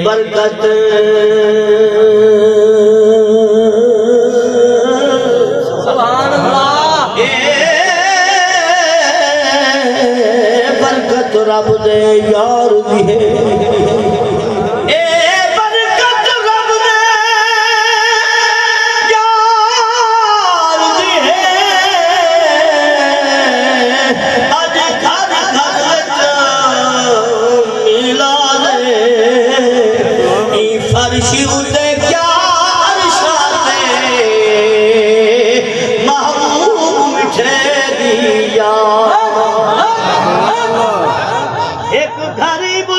बरकत सुभान अल्लाह बरकत रब दे यार दी है बरकत रब दे यार दी है अज घर घर मिला फर्शी उते क्या अरशाते महबूब मिठे दिया एक गरीब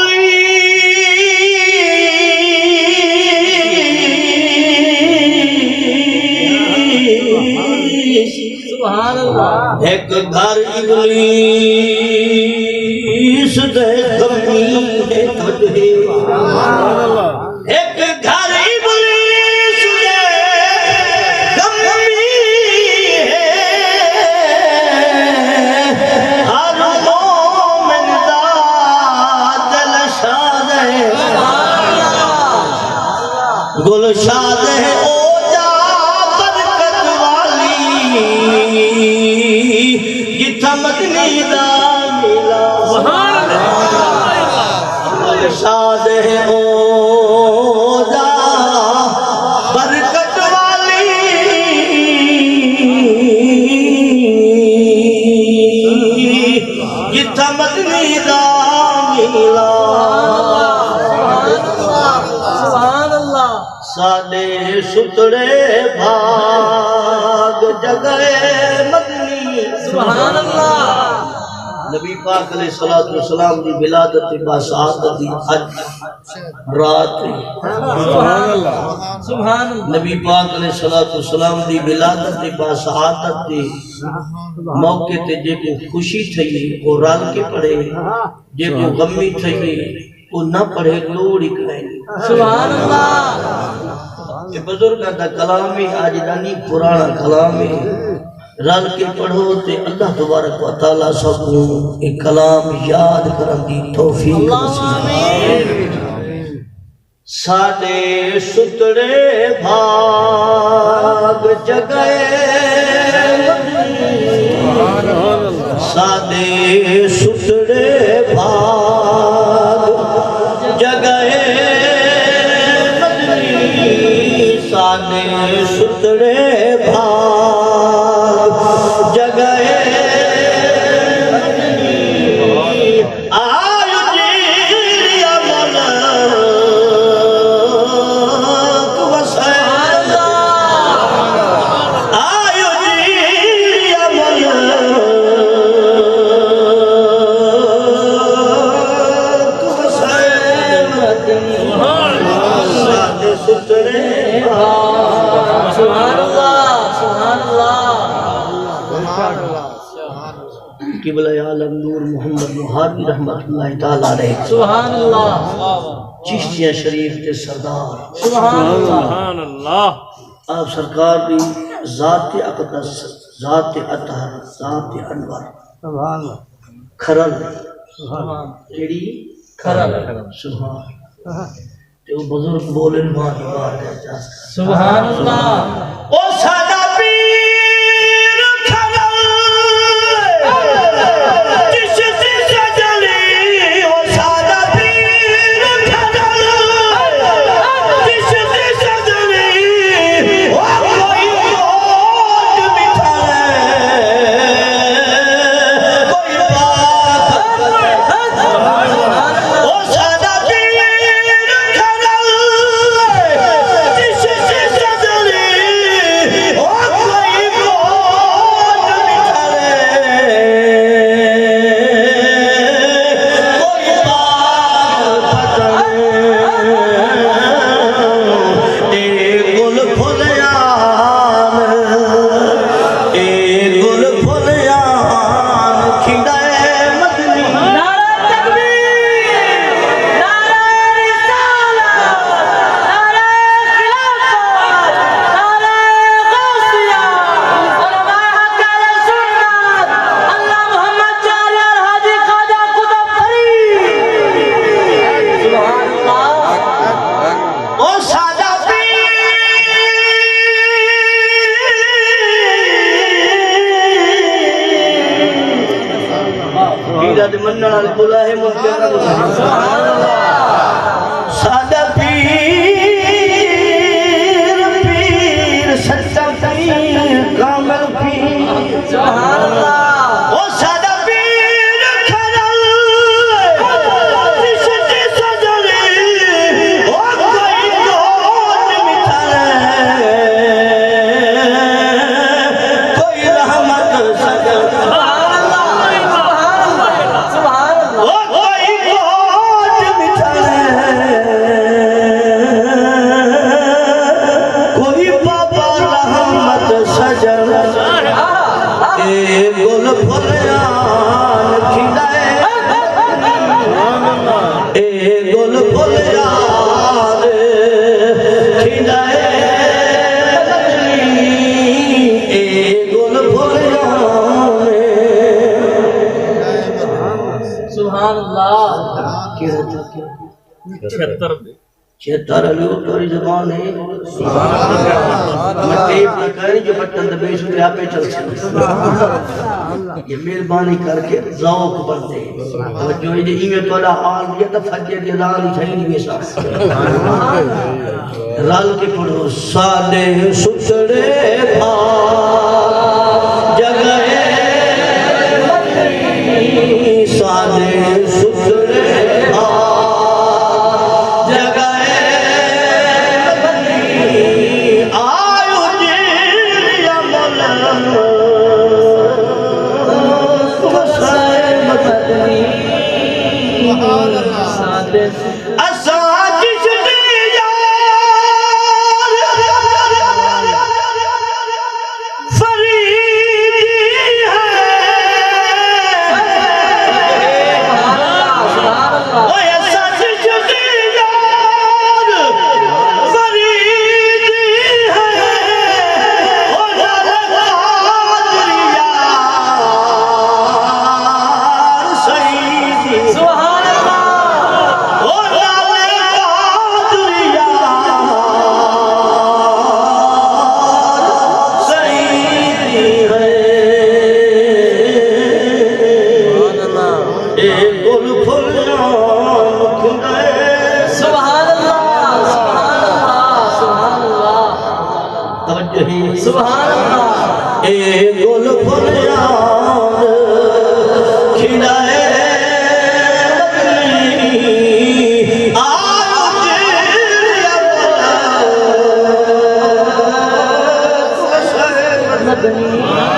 सुभान अल्लाह एक घर इब्लीस दे कमी है तुझे एक घर इब्लीस दे कमी है हर मोमिन दा दिल शाद है गुलशाद है ओ जा बरकत वाली जिथा मदनी दा मिला सुभान अल्लाह गुलशाद है ओ सादे सुतड़े भाग जगए मदनी सुभान अल्लाह नबी पाक अलैहिस्सलातु वस्सलाम दी विलादत बासात दी आज रात सुभान अल्लाह नबी पाक अलैहिस्सलातु वस्सलाम दी विलादत बासात दी मौके ते जे को खुशी थई ओ रल के पड़े जे को गमी थई ओ न पढ़े लोड़ ही करे सुभान अल्लाह ये बुजुर्ग दा कलाम ही आज दानी पुराना कलाम है रल के पढ़ो ते अल्लाह तबारक व तआला सबको ये कलाम याद करन दी तौफीक नसीब साडे सुतड़े भाग जगए साडे सुतड़े भाग जगए साने सुतड़े भाग जगए आयु जीरिया मलक वसे आयु जीरिया मलक वसे साने सुतड़े सुभान अल्लाह क़िबला आलम नूर मोहम्मद मुहारी रहमतुल्लाह ताला अलैह सुभान अल्लाह चिश्तिया शरीफ के सरदार सुभान अल्लाह आप सरकार की ज़ात अक़दस ज़ात अतहर ज़ात अनवर सुभान अल्लाह खरल सुभान केड़ी खरल सुभान ते वो बुजुर्ग बोले मां की बात है सुभान अल्लाह ओ सादा पीर खरल जिस से सजली ओ सादा पीर खरल जिस से सजली ओ कोई मौत बिठाए कोई बात ओ सादा पीर खरल जिस से सजली दे मनन वाले बुला है मुझे सादा पीर पीर सच्चा पीर कामिल पीर सुभान अल्लाह ओ सादा पीर खरल सच्चे सजले ओ कोई दोस्त मिठाले कोई रहमत सजल छहत्तर अली जबान है मैं टेप ना करी जो बटन दबे पे आपे चल ये मेहरबानी करके ज़ौक बंदे जो ये इमे तोला हाल दिया तो फज्जे दे लाल थई नहीं वेसा रल के पढ़ो सादे सुसड़े पा जगहे सादे सुसड़े पा सुभान अल्लाह ए गुल फुलयान खिलाए मदनी